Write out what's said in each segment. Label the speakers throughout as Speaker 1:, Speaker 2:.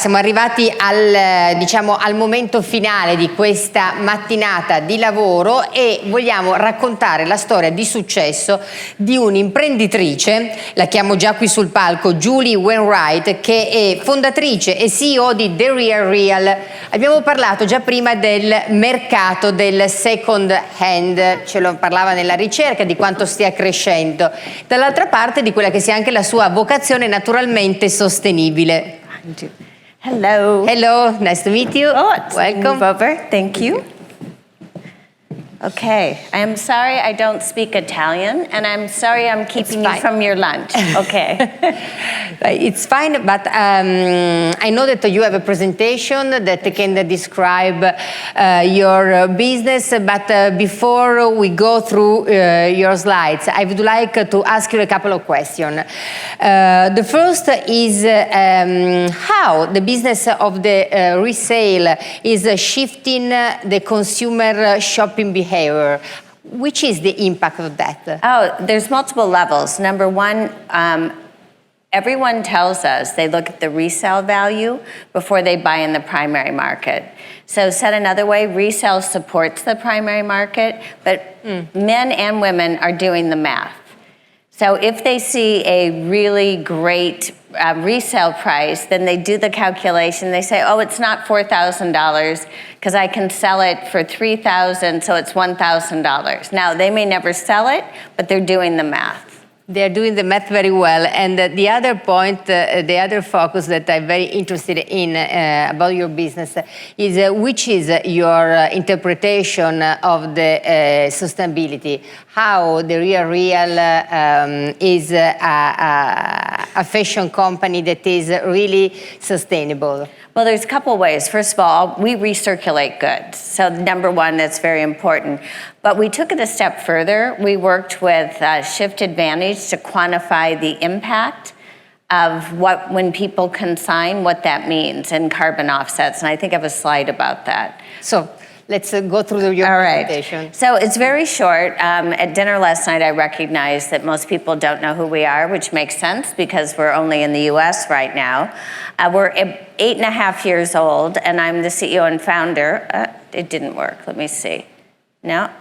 Speaker 1: siamo arrivati al, diciamo, al momento finale di questa mattinata di lavoro e vogliamo raccontare la storia di successo di un'imprenditrice, la chiamo già qui sul palco, Julie Wainwright, che è fondatrice e CEO di RealReal. Abbiamo parlato già prima del mercato del second hand, ce lo parlava nella ricerca di quanto stia crescendo, dall'altra parte di quella che sia anche la sua vocazione naturalmente sostenibile.
Speaker 2: Hello.
Speaker 1: Hello, nice to meet you.
Speaker 2: Oh,
Speaker 1: welcome.
Speaker 2: Move over. Thank you. Okay, I'm sorry I don't speak Italian, and I'm sorry I'm keeping you from your lunch. Okay.
Speaker 1: It's fine, but I know that you have a presentation that can describe your business, but before we go through your slides, I would like to ask you a couple of questions. The first is how the business of the resale is shifting the consumer shopping behavior. Which is the impact of that?
Speaker 2: Oh, there's multiple levels. Number one, everyone tells us they look at the resale value before they buy in the primary market. So said another way, resale supports the primary market, but men and women are doing the math. So if they see a really great resale price, then they do the calculation. They say, oh, it's not $4,000 because I can sell it for $3,000, so it's $1,000. Now, they may never sell it, but they're doing the math.
Speaker 1: They're doing the math very well. And the other point, the other focus that I'm very interested in about your business is which is your interpretation of the sustainability, how the RealReal is a fashion company that is really sustainable.
Speaker 2: Well, there's a couple ways. First of all, we recirculate goods. So number one, that's very important. But we took it a step further. We worked with Shift Advantage to quantify the impact of what, when people consign, what that means in carbon offsets. And I think I have a slide about that.
Speaker 1: So let's go through your presentation.
Speaker 2: So it's very short. At dinner last night, I recognized that most people don't know who we are, which makes sense because we're only in the US right now. We're 8.5 years old, and I'm the CEO and founder. It didn't work. Let me see. No?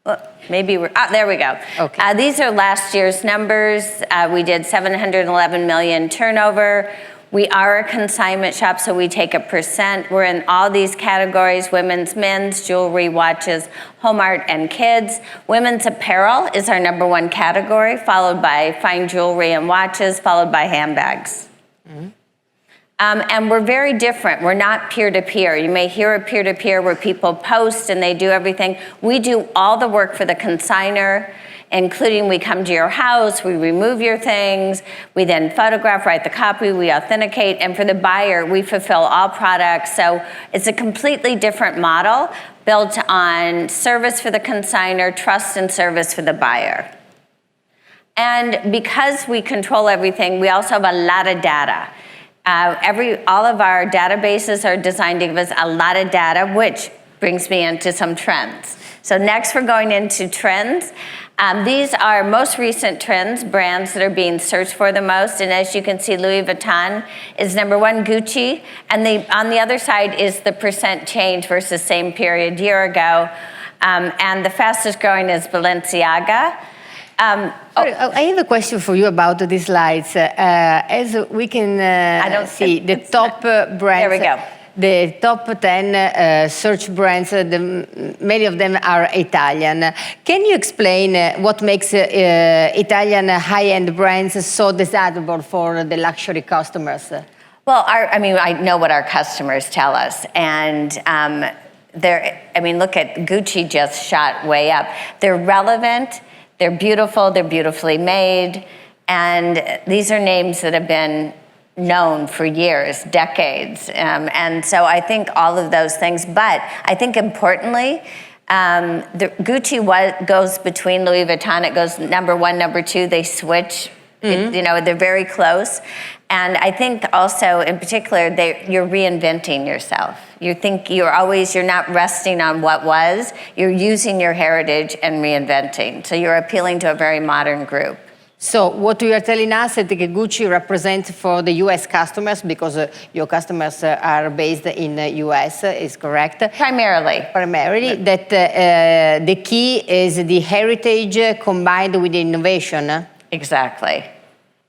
Speaker 2: Well, maybe we're, there we go.
Speaker 1: Okay.
Speaker 2: These are last year's numbers. We did 711 million turnover. We are a consignment shop, so we take a percent. We're in all these categories: women's, men's, jewelry, watches, home art, and kids. Women's apparel is our number one category, followed by fine jewelry and watches, followed by handbags. And we're very different. We're not peer-to-peer. You may hear a peer-to-peer where people post and they do everything. We do all the work for the consignor, including we come to your house, we remove your things, we then photograph, write the copy, we authenticate, and for the buyer, we fulfill all products. So it's a completely different model built on service for the consignor, trust and service for the buyer. And because we control everything, we also have a lot of data. All of our databases are designed to give us a lot of data, which brings me into some trends. So next we're going into trends. These are most recent trends, brands that are being searched for the most. And as you can see, Louis Vuitton is number one, Gucci. And on the other side is the percent change versus same period year ago. And the fastest growing is Balenciaga.
Speaker 1: I have a question for you about these slides. As we can see, the top brands.
Speaker 2: There we go.
Speaker 1: The top 10 search brands, many of them are Italian. Can you explain what makes Italian high-end brands so desirable for the luxury customers?
Speaker 2: Well, I know what our customers tell us. And look at Gucci just shot way up. They're relevant, they're beautiful, they're beautifully made. And these are names that have been known for years, decades. And so I think all of those things, but I think importantly, Gucci goes between Louis Vuitton, it goes number one, number two, they switch, they're very close. And I think also in particular, you're reinventing yourself. You're not resting on what was, you're using your heritage and reinventing. So you're appealing to a very modern group.
Speaker 1: So what you are telling us is that Gucci represents for the US customers, because your customers are based in the US, is correct?
Speaker 2: Primarily.
Speaker 1: Primarily, that the key is the heritage combined with the innovation.
Speaker 2: Exactly.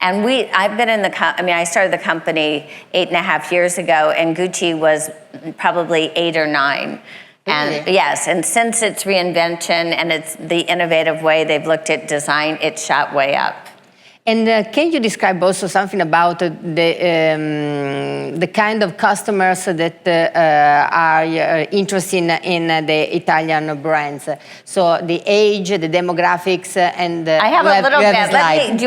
Speaker 2: And I've been in I started the company 8.5 years ago, and Gucci was probably 8 or 9. And
Speaker 1: Really?
Speaker 2: yes, and since its reinvention and it's the innovative way they've looked at design, it shot way up.
Speaker 1: And can you describe also something about the kind of customers that are interested in the Italian brands? So the age, the demographics, and
Speaker 2: I have a little bit.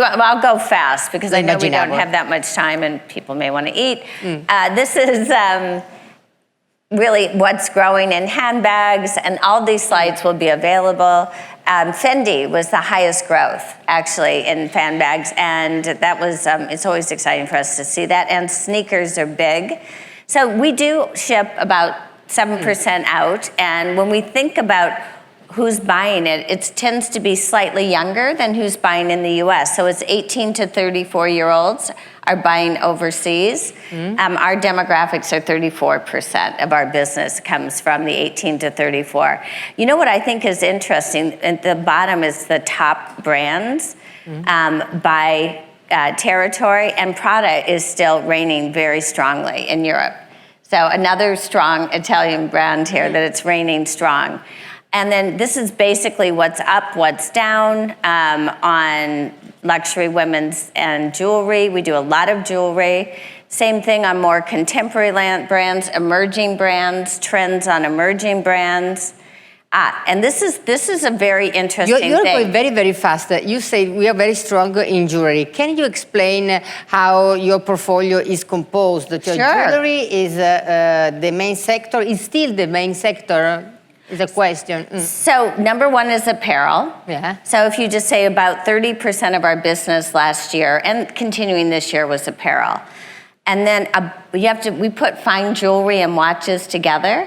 Speaker 2: I'll go fast because I know we don't
Speaker 1: Immaginable.
Speaker 2: have that much time and people may want to eat. This is really what's growing in handbags, and all these slides will be available. Fendi was the highest growth, actually, in handbags, and that was, it's always exciting for us to see that, and sneakers are big. So we do ship about 7% out, and when we think about who's buying it, it tends to be slightly younger than who's buying in the US. So it's 18 to 34-year-olds are buying overseas. Our demographics are 34% of our business comes from the 18 to 34. You know what I think is interesting? At the bottom is the top brands by territory, and Prada is still reigning very strongly in Europe. So another strong Italian brand here that it's reigning strong. And then this is basically what's up, what's down on luxury women's and jewelry. We do a lot of jewelry. Same thing on more contemporary brands, emerging brands, trends on emerging brands. And this is a very interesting thing.
Speaker 1: You're going very, very fast. You say we are very strong in jewelry. Can you explain how your portfolio is composed? Your jewelry is the main sector, is still the main sector? Is a question.
Speaker 2: So number one is apparel.
Speaker 1: Yeah.
Speaker 2: So if you just say about 30% of our business last year and continuing this year was apparel. And then we put fine jewelry and watches together.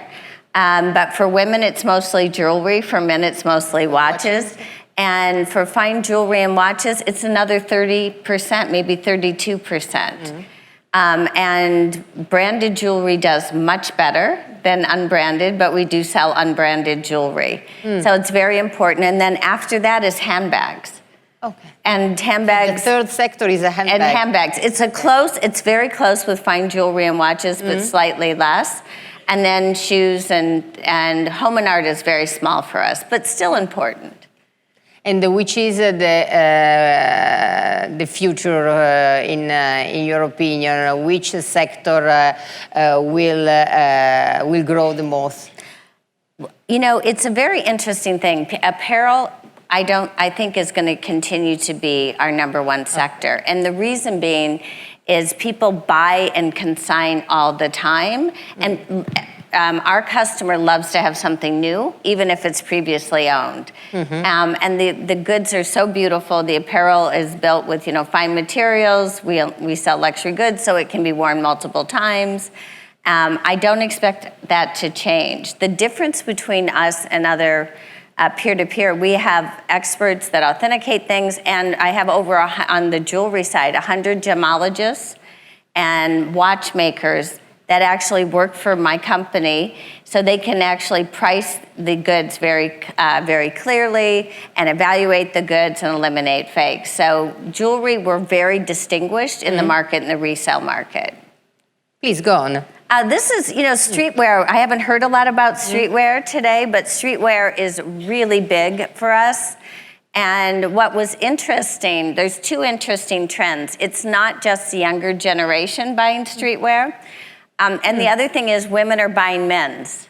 Speaker 2: But for women, it's mostly jewelry. For men, it's mostly watches. And for fine jewelry and watches, it's another 30%, maybe 32%. And branded jewelry does much better than unbranded, but we do sell unbranded jewelry. So it's very important. And then after that is handbags.
Speaker 1: Okay.
Speaker 2: And handbags.
Speaker 1: The third sector is a handbag.
Speaker 2: And handbags. It's very close with fine jewelry and watches, but slightly less. And then shoes and home and art is very small for us, but still important.
Speaker 1: And which is the future, in your opinion? Which sector will grow the most?
Speaker 2: You know, it's a very interesting thing. Apparel, I think is going to continue to be our number one sector. And the reason being is people buy and consign all the time. And our customer loves to have something new, even if it's previously owned. And the goods are so beautiful. The apparel is built with, fine materials. We sell luxury goods, so it can be worn multiple times. I don't expect that to change. The difference between us and other peer-to-peer, we have experts that authenticate things, and I have on the jewelry side, 100 gemologists and watchmakers that actually work for my company, so they can actually price the goods very, very clearly and evaluate the goods and eliminate fakes. So jewelry, we're very distinguished in the market, in the resale market.
Speaker 1: Please go on.
Speaker 2: This is, streetwear. I haven't heard a lot about streetwear today, but streetwear is really big for us. And what was interesting, there's two interesting trends. It's not just the younger generation buying streetwear. And the other thing is women are buying men's.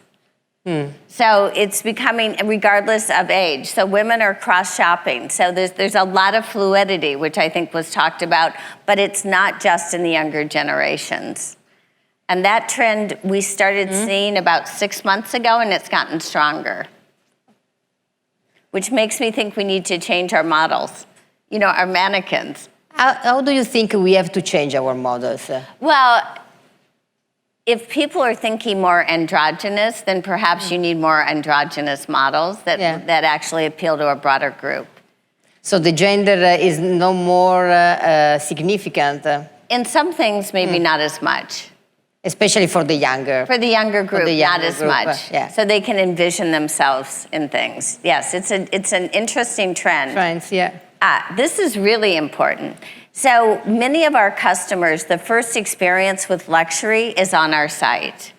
Speaker 2: So it's becoming, regardless of age. So women are cross-shopping. So there's a lot of fluidity, which I think was talked about, but it's not just in the younger generations. And that trend we started seeing about 6 months ago, and it's gotten stronger. Which makes me think we need to change our models, our mannequins.
Speaker 1: How do you think we have to change our models?
Speaker 2: Well, if people are thinking more androgynous, then perhaps you need more androgynous models that actually appeal to a broader group.
Speaker 1: So the gender is no more significant.
Speaker 2: In some things, maybe not as much.
Speaker 1: Especially for the younger.
Speaker 2: For the younger group, not as
Speaker 1: group,
Speaker 2: much.
Speaker 1: yeah.
Speaker 2: So they can envision themselves in things. Yes, it's an interesting trend.
Speaker 1: Trends, yeah.
Speaker 2: This is really important. So many of our customers, the first experience with luxury is on our site.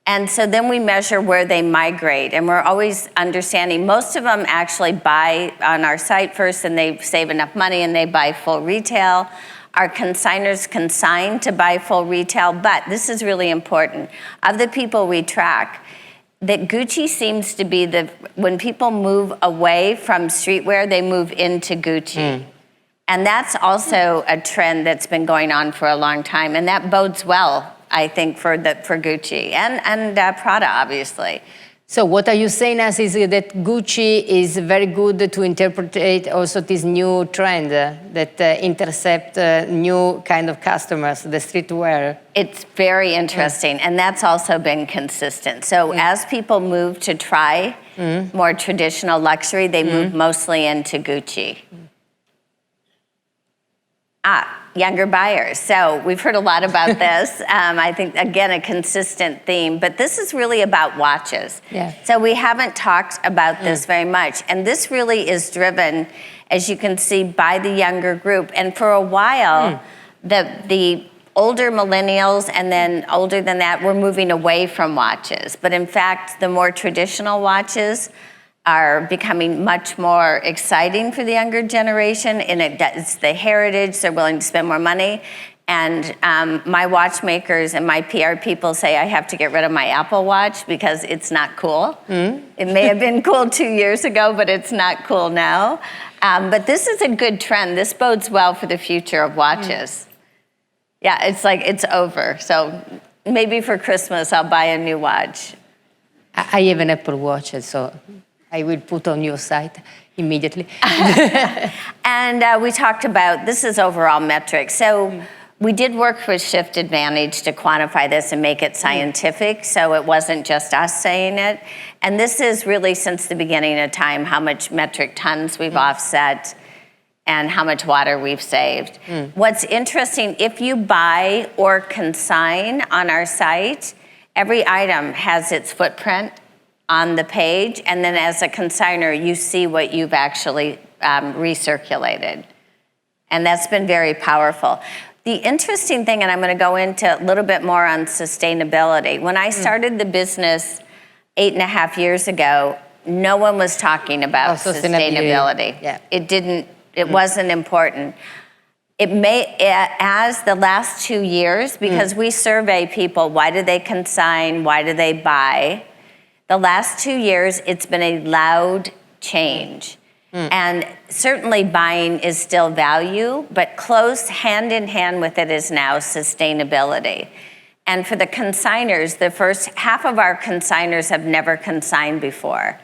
Speaker 2: And so then we measure where they migrate, and we're always understanding most of them actually buy on our site first and they save enough money and they buy full retail. Our consigners consign to buy full retail, but this is really important. Of the people we track, that Gucci seems to be when people move away from streetwear, they move into Gucci. And that's also a trend that's been going on for a long time, and that bodes well, I think, for Gucci and Prada, obviously.
Speaker 1: So what are you saying us is that Gucci is very good to interpret also this new trend that intercept new kind of customers, the streetwear.
Speaker 2: It's very interesting, and that's also been consistent. So as people move to try more traditional luxury, they move mostly into Gucci. Younger buyers. So we've heard a lot about this. I think, again, a consistent theme, but this is really about watches.
Speaker 1: Yeah.
Speaker 2: So we haven't talked about this very much. And this really is driven, as you can see, by the younger group. And for a while, the older millennials and then older than that were moving away from watches. But in fact, the more traditional watches are becoming much more exciting for the younger generation, and it's the heritage, they're willing to spend more money. And my watchmakers and my PR people say I have to get rid of my Apple Watch because it's not cool. It may have been cool 2 years ago, but it's not cool now. But this is a good trend. This bodes well for the future of watches. Yeah, it's like it's over. So maybe for Christmas, I'll buy a new watch.
Speaker 1: I have an Apple Watch, so I will put on your site immediately.
Speaker 2: And we talked about, this is overall metrics. So we did work with Shift Advantage to quantify this and make it scientific, so it wasn't just us saying it. And this is really since the beginning of time, how much metric tons we've offset and how much water we've saved. What's interesting, if you buy or consign on our site, every item has its footprint on the page, and then as a consigner, you see what you've actually recirculated. And that's been very powerful. The interesting thing, and I'm gonna go into a little bit more on sustainability. When I started the business 8.5 years ago, no one was talking about sustainability.
Speaker 1: Yeah.
Speaker 2: It wasn't important. As the last 2 years, because we survey people, why do they consign, why do they buy? The last 2 years, it's been a loud change. And certainly buying is still value, but close hand in hand with it is now sustainability. And for the consigners, the first half of our consigners have never consigned before.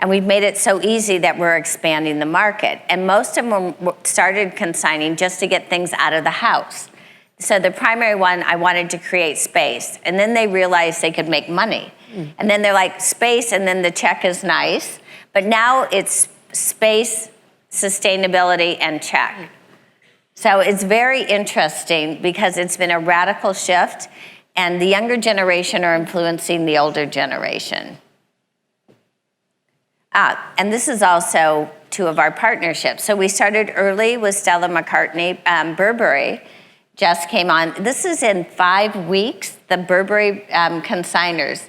Speaker 2: And we've made it so easy that we're expanding the market. And most of them started consigning just to get things out of the house. So the primary one, I wanted to create space. And then they realized they could make money. And then they're like, space, and then the check is nice. But now it's space, sustainability, and check. So it's very interesting because it's been a radical shift, and the younger generation are influencing the older generation. And this is also 2 of our partnerships. So we started early with Stella McCartney. Burberry just came on. This is in 5 weeks, the Burberry consigners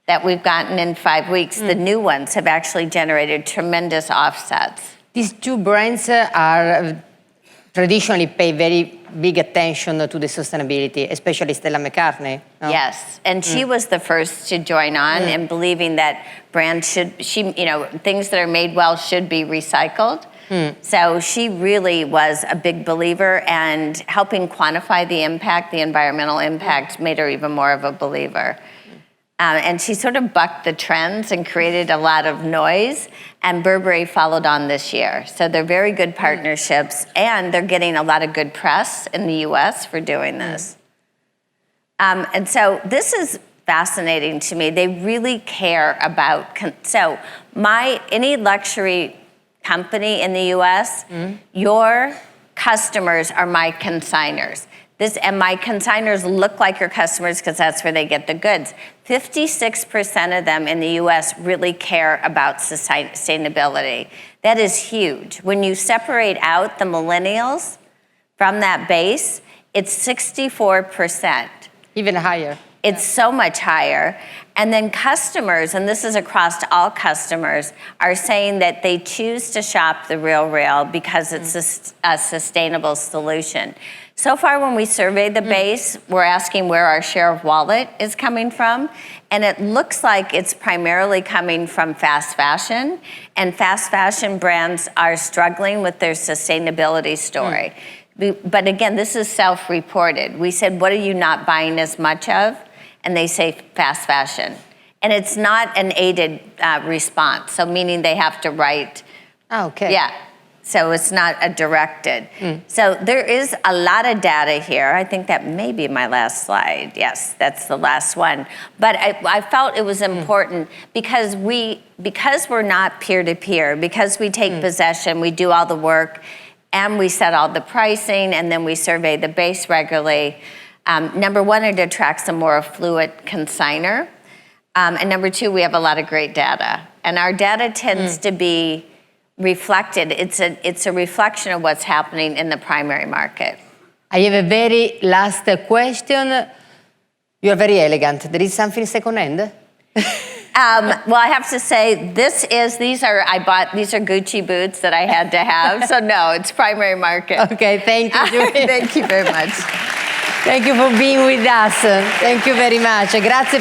Speaker 2: that we've gotten in 5 weeks, the new ones have actually generated tremendous offsets.
Speaker 1: These 2 brands are traditionally pay very big attention to the sustainability, especially Stella McCartney. No?
Speaker 2: Yes, and she was the first to join on and believing that brands things that are made well should be recycled. So she really was a big believer, and helping quantify the impact, the environmental impact, made her even more of a believer. And she sort of bucked the trends and created a lot of noise, and Burberry followed on this year. So they're very good partnerships, and they're getting a lot of good press in the US for doing this. And so this is fascinating to me. They really care about, any luxury company in the US, your customers are my consigners. And my consigners look like your customers because that's where they get the goods. 56% of them in the US really care about sustainability. That is huge. When you separate out the millennials from that base, it's 64%.
Speaker 1: Even higher.
Speaker 2: It's so much higher. And then customers, and this is across all customers, are saying that they choose to shop the RealReal because it's a sustainable solution. So far, when we surveyed the base, we're asking where our share of wallet is coming from, and it looks like it's primarily coming from fast fashion, and fast fashion brands are struggling with their sustainability story. But again, this is self-reported. We said, what are you not buying as much of? And they say fast fashion. And it's not an aided response, so meaning they have to write.
Speaker 1: Oh, okay.
Speaker 2: Yeah, so it's not a directed. So there is a lot of data here. I think that may be my last slide. Yes, that's the last one. But I felt it was important because we're not peer-to-peer, because we take possession, we do all the work, and we set all the pricing, and then we survey the base regularly. Number one, it attracts a more affluent consignor. And number two, we have a lot of great data. And our data tends to be reflected. It's a reflection of what's happening in the primary market.
Speaker 1: I have a very last question. You're very elegant. There is something second hand?
Speaker 2: Well, I have to say, these are Gucci boots that I had to have. So no, it's primary market.
Speaker 1: Okay, thank you, Julie.
Speaker 2: Thank you very much.
Speaker 1: Thank you for being with us. Thank you very much. Grazie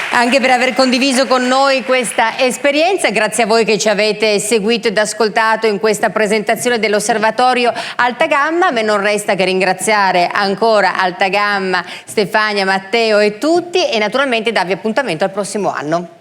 Speaker 1: anche per aver condiviso con noi questa esperienza. Grazie a voi che ci avete seguito ed ascoltato in questa presentazione dell'Osservatorio Altagamma. A me non resta che ringraziare ancora Altagamma, Stefania, Matteo e tutti, e naturalmente darvi appuntamento al prossimo anno.